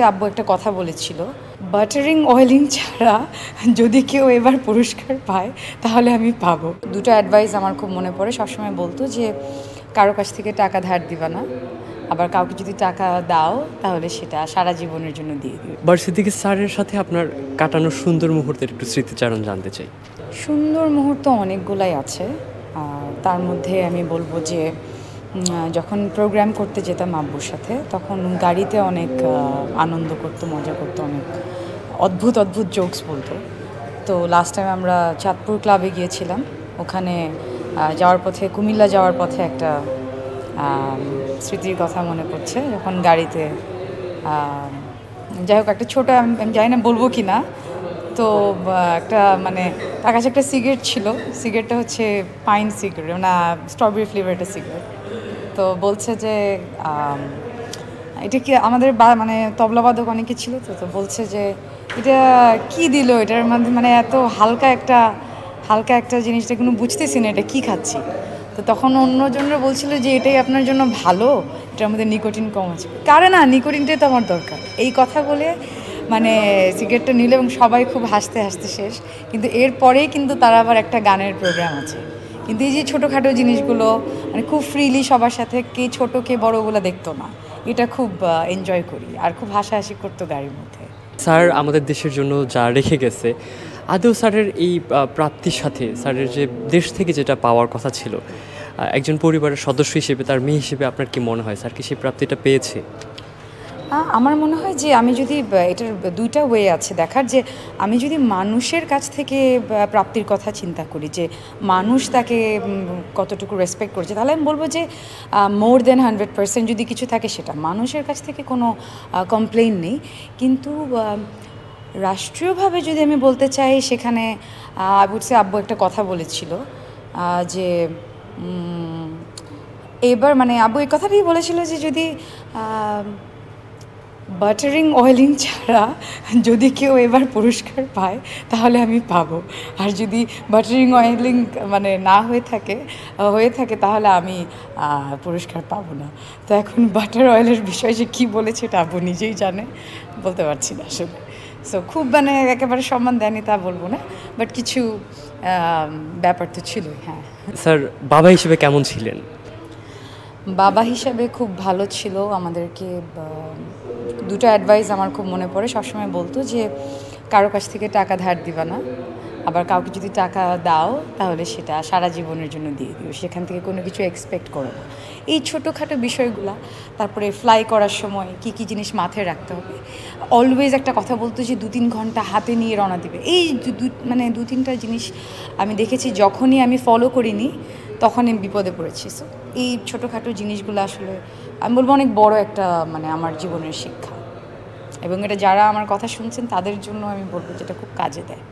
আব্বু একটা কথা বলেছিল, বাটারিং অয়েলিং ছাড়া যদি কেউ এবার পুরস্কার পায় তাহলে আমি পাবো। দুটো অ্যাডভাইস আমার খুব মনে পড়ে। সবসময় বলতো যে কারো কাছ থেকে টাকা ধার দিবা না, আবার কাউকে যদি টাকা দাও তাহলে সেটা সারা জীবনের জন্য দিয়ে দিবে। ভার্সিটি স্যারের সাথে আপনার কাটানো সুন্দর মুহূর্তের একটু স্মৃতিচারণ জানতে চাই। সুন্দর মুহূর্ত অনেকগুলাই আছে। তার মধ্যে আমি বলবো যে যখন প্রোগ্রাম করতে যেতাম আব্বুর সাথে, তখন গাড়িতে অনেক আনন্দ করতো, মজা করতো, অনেক অদ্ভুত অদ্ভুত জোকস বলতো। তো লাস্ট টাইম আমরা চাঁদপুর ক্লাবে গিয়েছিলাম। ওখানে যাওয়ার পথে, কুমিল্লা যাওয়ার পথে একটা স্মৃতির কথা মনে পড়ছে, যখন গাড়িতে যাই হোক একটা ছোটো, আমি জানি না বলবো কি না, তো একটা মানে তার কাছে একটা সিগারেট ছিল। সিগারেটটা হচ্ছে পাইন সিগারেট, না স্ট্রবেরি ফ্লেভার একটা সিগারেট। তো বলছে যে এটা কি আমাদের মানে তবলাবাদক অনেকে ছিল, তো তো বলছে যে এটা কি দিল, এটার মধ্যে মানে এত হালকা একটা জিনিসটা কোনো বুঝতেছি না, এটা কী খাচ্ছি। তো তখন অন্যজনরা বলছিল যে এটাই আপনার জন্য ভালো, এটার মধ্যে নিকোটিন কম আছে। কারণ না, নিকোটিনটাই তো আমার দরকার। এই কথা বলে মানে সিগারেটটা নিল এবং সবাই খুব হাসতে হাসতে শেষ। কিন্তু এরপরেই কিন্তু তার আবার একটা গানের প্রোগ্রাম আছে। কিন্তু এই যে ছোটোখাটো জিনিসগুলো মানে খুব ফ্রিলি সবার সাথে, কে ছোটো কে বড়োগুলো দেখতো না, এটা খুব এনজয় করি। আর খুব হাসাহাসি করতো গাড়ির মধ্যে। স্যার আমাদের দেশের জন্য যা রেখে গেছে, আদৌ স্যারের এই প্রাপ্তির সাথে স্যারের যে দেশ থেকে যেটা পাওয়ার কথা ছিল, একজন পরিবারের সদস্য হিসেবে, তার মেয়ে হিসেবে আপনার কি মনে হয় স্যার কি সেই প্রাপ্তিটা পেয়েছে? আমার মনে হয় যে আমি যদি এটার দুইটা ওয়ে আছে দেখার, যে আমি যদি মানুষের কাছ থেকে প্রাপ্তির কথা চিন্তা করি, যে মানুষ তাকে কতটুকু রেসপেক্ট করছে, তাহলে আমি বলবো যে মোর দেন 100% যদি কিছু থাকে সেটা মানুষের কাছ থেকে কোনো কমপ্লেইন নেই। কিন্তু রাষ্ট্রীয়ভাবে যদি আমি বলতে চাই, সেখানে আব্বু একটা কথা বলেছিল যে এবার মানে আব্বু এই কথাটাই বলেছিল যে যদি বাটারিং অয়েলিং ছাড়া যদি কেউ এবার পুরস্কার পায় তাহলে আমি পাবো, আর যদি বাটারিং অয়েলিং মানে না হয়ে থাকে তাহলে আমি পুরস্কার পাবো না। তো এখন বাটার অয়েলের বিষয়ে যে কী বলেছে এটা আব্বু নিজেই জানে, বলতে পারছি না আসলে। সো খুব মানে একেবারে সম্মান দেয়নি তা বলবো না, বাট কিছু ব্যাপার তো ছিলই। হ্যাঁ স্যার বাবা হিসেবে কেমন ছিলেন? বাবা হিসাবে খুব ভালো ছিল। আমাদেরকে দুটো অ্যাডভাইস আমার খুব মনে পড়ে। সবসময় বলতো যে কারো কাছ থেকে টাকা ধার দিবা না, আবার কাউকে যদি টাকা দাও তাহলে সেটা সারা জীবনের জন্য দিয়ে দিও, সেখান থেকে কোনো কিছু এক্সপেক্ট করো না। এই ছোটোখাটো বিষয়গুলো, তারপরে ফ্লাই করার সময় কী কী জিনিস মাথায় রাখতে হবে। অলওয়েজ একটা কথা বলতো যে 2-3 ঘন্টা হাতে নিয়ে রওনা দিবে। এই মানে 2-3টা জিনিস আমি দেখেছি, যখনই আমি ফলো করিনি তখন আমি বিপদে পড়েছি। সো এই ছোটোখাটো জিনিসগুলো আসলে আমি বলবো অনেক বড় একটা মানে আমার জীবনের শিক্ষা, এবং এটা যারা আমার কথা শুনছেন তাদের জন্য আমি বলবো যেটা খুব কাজে দেয়।